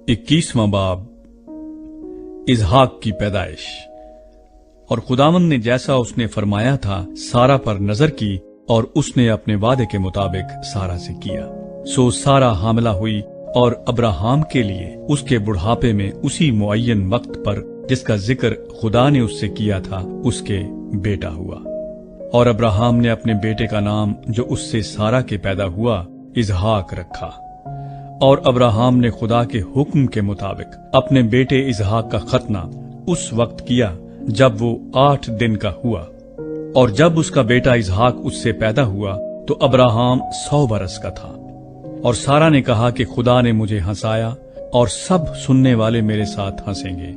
21वां बाब इसहाक की पैदाइश। और खुदावंद ने जैसा उसने फरमाया था सारा पर नजर की और उसने अपने वादे के मुताबिक सारा से किया। सो सारा हामिला हुई और अब्राहम के लिए उसके बुढ़ापे में उसी मुअय्यन वक्त पर जिसका जिक्र खुदा ने उससे किया था उसके बेटा हुआ। और अब्राहम ने अपने बेटे का नाम जो उससे सारा के पैदा हुआ इसहाक रखा। और अब्राहम ने खुदा के हुक्म के मुताबिक अपने बेटे इसहाक का खतना उस वक्त किया जब वो 8 दिन का हुआ। और जब उसका बेटा इसहाक उससे पैदा हुआ तो अब्राहम 100 बरस का था। और सारा ने कहा कि खुदा ने मुझे हंसाया और सब सुनने वाले मेरे साथ हंसेंगे।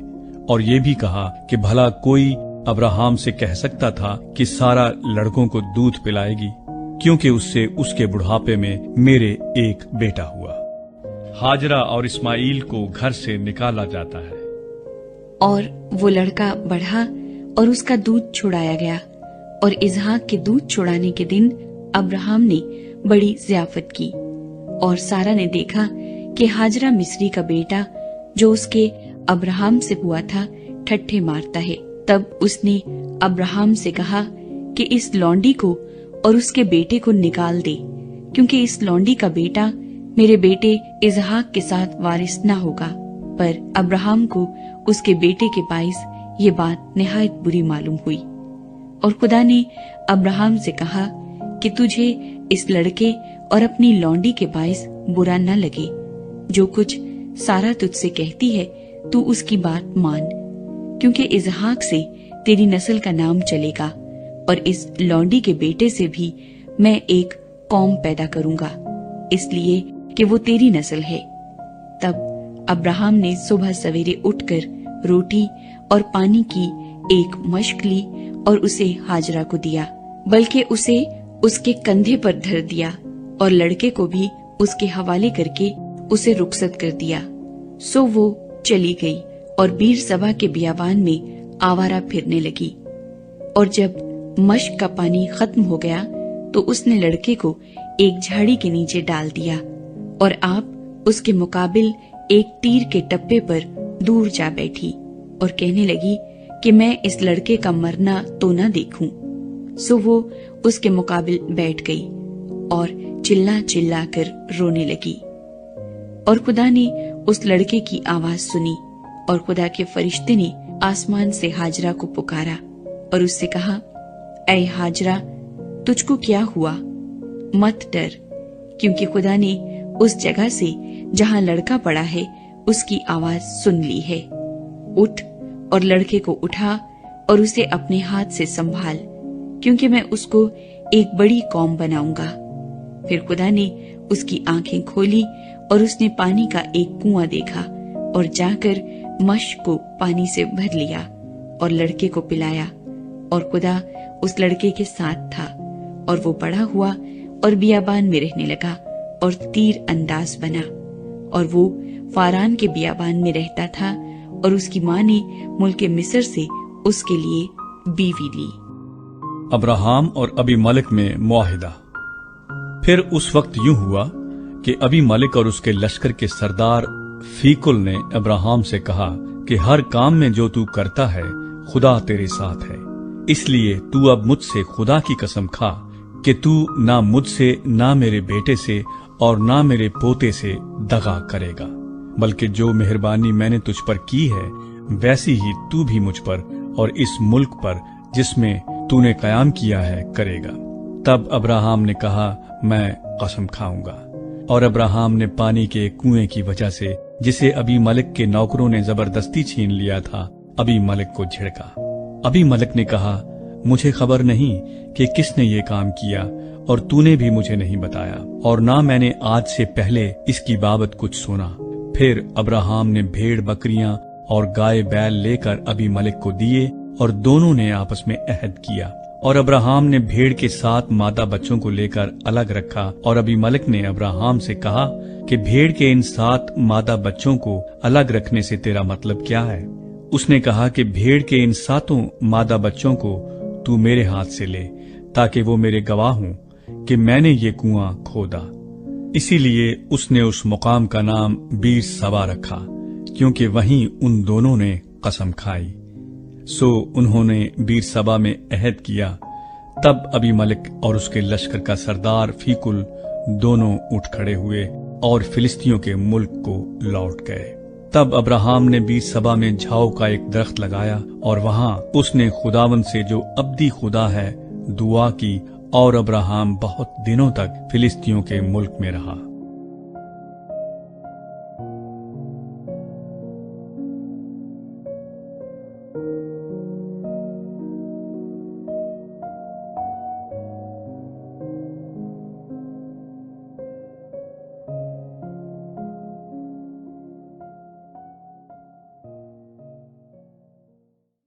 और ये भी कहा कि भला कोई अब्राहम से कह सकता था कि सारा लड़कों को दूध पिलाएगी, क्योंकि उससे उसके बुढ़ापे में मेरे एक बेटा हुआ। हाजरा और इस्माइल को घर से निकाला जाता है। और वो लड़का बढ़ा और उसका दूध छुड़ाया गया। और इसहाक के दूध छुड़ाने के दिन अब्राहम ने बड़ी ज़ियाफत की। और सारा ने देखा कि हाजरा मिस्री का बेटा जो उसके अब्राहम से हुआ था ठट्ठे मारता है। तब उसने अब्राहम से कहा कि इस लौंडी को और उसके बेटे को निकाल दे, क्योंकि इस लौंडी का बेटा मेरे बेटे इसहाक के साथ वारिस न होगा। पर अब्राहम को उसके बेटे के बाइस ये बात निहायत बुरी मालूम हुई। और खुदा ने अब्राहम से कहा कि तुझे इस लड़के और अपनी लौंडी के बाइस बुरा न लगे। जो कुछ सारा तुझसे कहती है तू उसकी बात मान, क्योंकि इसहाक से तेरी नस्ल का नाम चलेगा और इस लौंडी के बेटे से भी मैं एक कौम पैदा करूंगा, इसलिए कि वो तेरी नस्ल है। तब अब्राहम ने सुबह सवेरे उठकर रोटी और पानी की एक मश्क ली और उसे हाजरा को दिया, बल्कि उसे उसके कंधे पर धर दिया और लड़के को भी उसके हवाले करके उसे रुखसत कर दिया। सो वो चली गई और बीर सभा के बियाबान में आवारा फिरने लगी। और जब मश्क का पानी खत्म हो गया तो उसने लड़के को एक झाड़ी के नीचे डाल दिया और आप उसके मुकाबिल एक तीर के टप्पे पर दूर जा बैठी और कहने लगी कि मैं इस लड़के का मरना तो न देखूं। सो वो उसके मुकाबिल बैठ गई और चिल्ला चिल्ला कर रोने लगी। और खुदा ने उस लड़के की आवाज सुनी और खुदा के फरिश्ते ने आसमान से हाजरा को पुकारा और उससे कहा, ऐ हाजरा, तुझको क्या हुआ? मत डर, क्योंकि खुदा ने उस जगह से जहाँ लड़का पड़ा है उसकी आवाज सुन ली है। उठ और लड़के को उठा और उसे अपने हाथ से संभाल, क्योंकि मैं उसको एक बड़ी कौम बनाऊंगा। फिर खुदा ने उसकी आंखें खोली और उसने पानी का एक कुआं देखा और जाकर मश्क को पानी से भर लिया और लड़के को पिलाया। और खुदा उस लड़के के साथ था और वो बड़ा हुआ और बियाबान में रहने लगा और तीर अंदाज बना। और वो फारान के बियाबान में रहता था और उसकी माँ ने मुल्क मिस्र से उसके लिए बीवी ली। अब्राहम और अबीमलेक में मुआहिदा। फिर उस वक्त यूं हुआ कि अबीमलेक और उसके लश्कर के सरदार फीकुल ने अब्राहम से कहा कि हर काम में जो तू करता है खुदा तेरे साथ है, इसलिए तू अब मुझसे खुदा की कसम खा कि तू ना मुझसे, ना मेरे बेटे से और ना मेरे पोते से दगा करेगा, बल्कि जो मेहरबानी मैंने तुझ पर की है वैसी ही तू भी मुझ पर और इस मुल्क पर जिसमें तूने कयाम किया है करेगा। तब अब्राहम ने कहा, मैं कसम खाऊंगा। और अब्राहम ने पानी के कुएं की वजह से जिसे अबीमलेक के नौकरों ने जबरदस्ती छीन लिया था अबीमलेक को झिड़का। अबीमलेक ने कहा, मुझे खबर नहीं कि किसने ये काम किया और तूने भी मुझे नहीं बताया, और ना मैंने आज से पहले इसकी बाबत कुछ सुना। फिर अब्राहम ने भेड़ बकरियां और गाय बैल लेकर अबीमलेक को दिए और दोनों ने आपस में अहद किया। और अब्राहम ने भेड़ के 7 मादा बच्चों को लेकर अलग रखा। और अबीमलेक ने अब्राहम से कहा कि भेड़ के इन 7 मादा बच्चों को अलग रखने से तेरा मतलब क्या है? उसने कहा कि भेड़ के इन 7 मादा बच्चों को तू मेरे हाथ से ले, ताकि वो मेरे गवाह हों कि मैंने ये कुआं खोदा। इसीलिए उसने उस मुकाम का नाम बीर सबा रखा, क्योंकि वहीं उन दोनों ने कसम खाई। सो उन्होंने बीरसबा में अहद किया। तब अबीमेलेक और उसके लश्कर का सरदार फीकुल दोनों उठ खड़े हुए और फिलिस्तियों के मुल्क को लौट गए। तब अब्राहम ने बीरसबा में झाओ का एक दरख्त लगाया और वहां उसने खुदावन से, जो अब्दी खुदा है, दुआ की, और अब्राहम बहुत दिनों तक फिलिस्तियों के मुल्क में रहा।